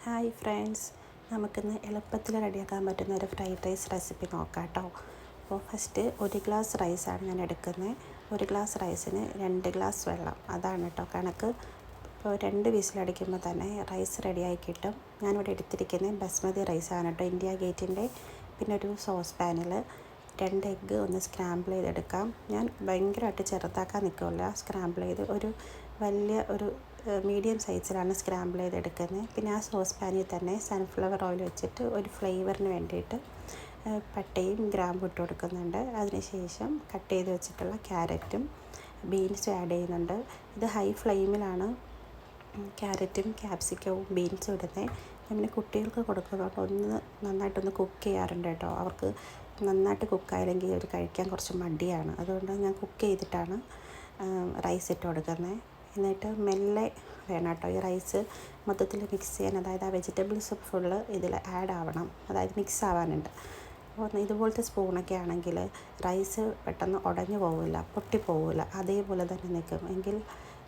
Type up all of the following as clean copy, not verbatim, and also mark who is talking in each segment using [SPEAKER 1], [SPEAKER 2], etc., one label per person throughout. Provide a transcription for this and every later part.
[SPEAKER 1] Hi friends, നമുക്കിന്ന് എളുപ്പത്തിൽ റെഡിയാക്കാൻ പറ്റുന്ന ഒരു ഫ്രൈഡ് റൈസ് റെസിപ്പി നോക്കാം കേട്ടോ. അപ്പോൾ ഫസ്റ്റ് 1 ഗ്ലാസ് റൈസാണ് ഞാൻ എടുക്കുന്നത്. 1 ഗ്ലാസ് റൈസിന് 2 ഗ്ലാസ് വെള്ളം, അതാണ് കേട്ടോ കണക്ക്. ഇപ്പോൾ 2 വിസിലടിക്കുമ്പോൾ തന്നെ റൈസ് റെഡിയായി കിട്ടും. ഞാനിവിടെ എടുത്തിരിക്കുന്നത് ബസ്മതി റൈസാണ് കേട്ടോ, ഇന്ത്യ ഗേറ്റിൻ്റെ. പിന്നെ ഒരു സോസ് പാനിൽ 2 എഗ്ഗ് ഒന്ന് സ്ക്രാമ്പിൾ ചെയ്തെടുക്കാം. ഞാൻ ഭയങ്കരമായിട്ട് ചെറുതാക്കാൻ നിൽക്കില്ല, സ്ക്രാമ്പിൾ ചെയ്ത് ഒരു വലിയ ഒരു മീഡിയം സൈസിലാണ് സ്ക്രാമ്പിൾ ചെയ്തെടുക്കുന്നത്. പിന്നെ ആ സോസ് പാനിൽ തന്നെ സൺഫ്ലവർ ഓയിൽ വെച്ചിട്ട് ഒരു ഫ്ലേവറിന് വേണ്ടിയിട്ട് പട്ടയും ഗ്രാമ്പും ഇട്ട് കൊടുക്കുന്നുണ്ട്. അതിനുശേഷം കട്ട് ചെയ്ത് വെച്ചിട്ടുള്ള ക്യാരറ്റും ബീൻസും ആഡ് ചെയ്യുന്നുണ്ട്. ഇത് ഹൈ ഫ്ലെയിമിലാണ് ക്യാരറ്റും ക്യാപ്സിക്കവും ബീൻസും ഇടുന്നത്. പിന്നെ കുട്ടികൾക്ക് കൊടുക്കുന്നതുകൊണ്ട് നന്നായിട്ടൊന്ന് കുക്ക് ചെയ്യാറുണ്ട് കേട്ടോ. അവർക്ക് നന്നായിട്ട് കുക്കായില്ലെങ്കിൽ അവർ കഴിക്കാൻ കുറച്ച് മടിയാണ്. അതുകൊണ്ട് ഞാൻ കുക്ക് ചെയ്തിട്ടാണ് റൈസ് ഇട്ട് കൊടുക്കുന്നത്. എന്നിട്ട് മെല്ലെ വേണം കേട്ടോ ഈ റൈസ് മൊത്തത്തിൽ മിക്സ് ചെയ്യാൻ. അതായത് ആ വെജിറ്റബിൾസ് ഫുള്ള് ഇതിൽ ആഡ് ആവണം, അതായത് മിക്സ് ആവാനുണ്ട്. അപ്പോൾ ഇതുപോലത്തെ സ്പൂണൊക്കെ ആണെങ്കിൽ റൈസ് പെട്ടെന്ന് ഉടഞ്ഞു പോവില്ല, പൊട്ടിപ്പോവില്ല, അതേപോലെ തന്നെ നിൽക്കും. എങ്കിൽ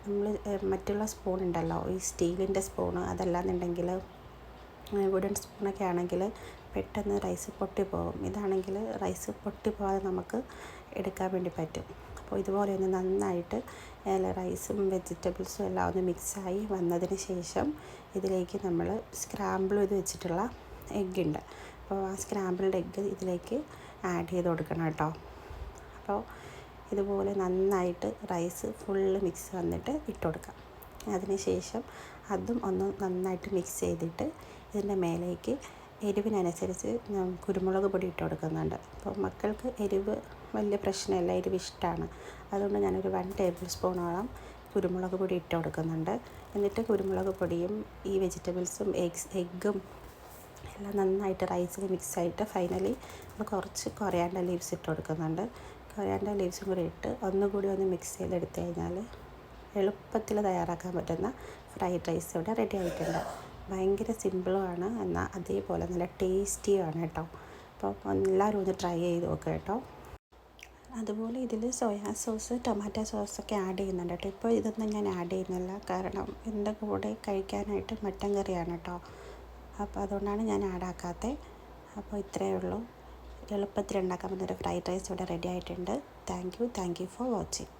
[SPEAKER 1] നമ്മൾ മറ്റുള്ള സ്പൂൺ ഉണ്ടല്ലോ, ഈ സ്റ്റീലിൻ്റെ സ്പൂണ്, അതല്ലാന്നുണ്ടെങ്കിൽ വുഡൻ സ്പൂണൊക്കെ ആണെങ്കിൽ പെട്ടെന്ന് റൈസ് പൊട്ടിപ്പോകും. ഇതാണെങ്കിൽ റൈസ് പൊട്ടിപ്പോകാതെ നമുക്ക് എടുക്കാൻ വേണ്ടി പറ്റും. അപ്പോൾ ഇതുപോലെ ഒന്ന് നന്നായിട്ട് റൈസും വെജിറ്റബിൾസും എല്ലാം ഒന്ന് മിക്സായി വന്നതിന് ശേഷം ഇതിലേക്ക് നമ്മൾ സ്ക്രാമ്പിൾ ചെയ്ത് വെച്ചിട്ടുള്ള എഗ്ഗുണ്ട്. അപ്പോൾ ആ സ്ക്രാമ്പിൾഡ് എഗ്ഗ് ഇതിലേക്ക് ആഡ് ചെയ്ത് കൊടുക്കണം കേട്ടോ. അപ്പോൾ ഇതുപോലെ നന്നായിട്ട് റൈസ് ഫുള്ള് മിക്സ് വന്നിട്ട് ഇട്ട് കൊടുക്കാം. അതിന് ശേഷം അതും ഒന്ന് നന്നായിട്ട് മിക്സ് ചെയ്തിട്ട് ഇതിൻ്റെ മേലേക്ക് എരിവിനനുസരിച്ച് കുരുമുളക് പൊടി ഇട്ട് കൊടുക്കുന്നുണ്ട്. അപ്പോൾ മക്കൾക്ക് എരിവ് വലിയ പ്രശ്നമില്ല, എരിവ് ഇഷ്ടമാണ്. അതുകൊണ്ട് ഞാനൊരു 1 ടേബിൾ സ്പൂണോളം കുരുമുളക് പൊടി ഇട്ട് കൊടുക്കുന്നുണ്ട്. എന്നിട്ട് കുരുമുളക് പൊടിയും ഈ വെജിറ്റബിൾസും എഗ്ഗും എല്ലാം നന്നായിട്ട് റൈസിൽ മിക്സായിട്ട് ഫൈനലി കുറച്ച് കൊറിയാണ്ടർ ലീവ്സ് ഇട്ട് കൊടുക്കുന്നുണ്ട്. കൊറിയാണ്ടർ ലീവ്സും കൂടി ഇട്ട് ഒന്നുകൂടി ഒന്ന് മിക്സ് ചെയ്തെടുത്ത് കഴിഞ്ഞാൽ എളുപ്പത്തിൽ തയ്യാറാക്കാൻ പറ്റുന്ന ഫ്രൈഡ് റൈസ് ഇവിടെ റെഡി ആയിട്ടുണ്ട്. ഭയങ്കര സിമ്പിളുമാണ്, എന്നാൽ അതേപോലെ നല്ല ടേസ്റ്റിയാണ് കേട്ടോ. അപ്പോൾ എല്ലാവരും ഒന്ന് ട്രൈ ചെയ്ത് നോക്കുക കേട്ടോ. അതുപോലെ ഇതിൽ സോയാ സോസ്, ടൊമാറ്റോ സോസൊക്കെ ആഡ് ചെയ്യുന്നുണ്ട് കേട്ടോ. ഇപ്പോൾ ഇതൊന്നും ഞാൻ ആഡ് ചെയ്യുന്നില്ല, കാരണം ഇതിൻ്റെ കൂടെ കഴിക്കാനായിട്ട് മട്ടൻ കറിയാണ് കേട്ടോ. അപ്പോൾ അതുകൊണ്ടാണ് ഞാൻ ആഡ് ആക്കാത്തത്. അപ്പോൾ ഇത്രയേ ഉള്ളൂ, എളുപ്പത്തിൽ ഉണ്ടാക്കാൻ പറ്റുന്ന ഒരു ഫ്രൈഡ് റൈസ് ഇവിടെ റെഡി ആയിട്ടുണ്ട്. Thank you for watching.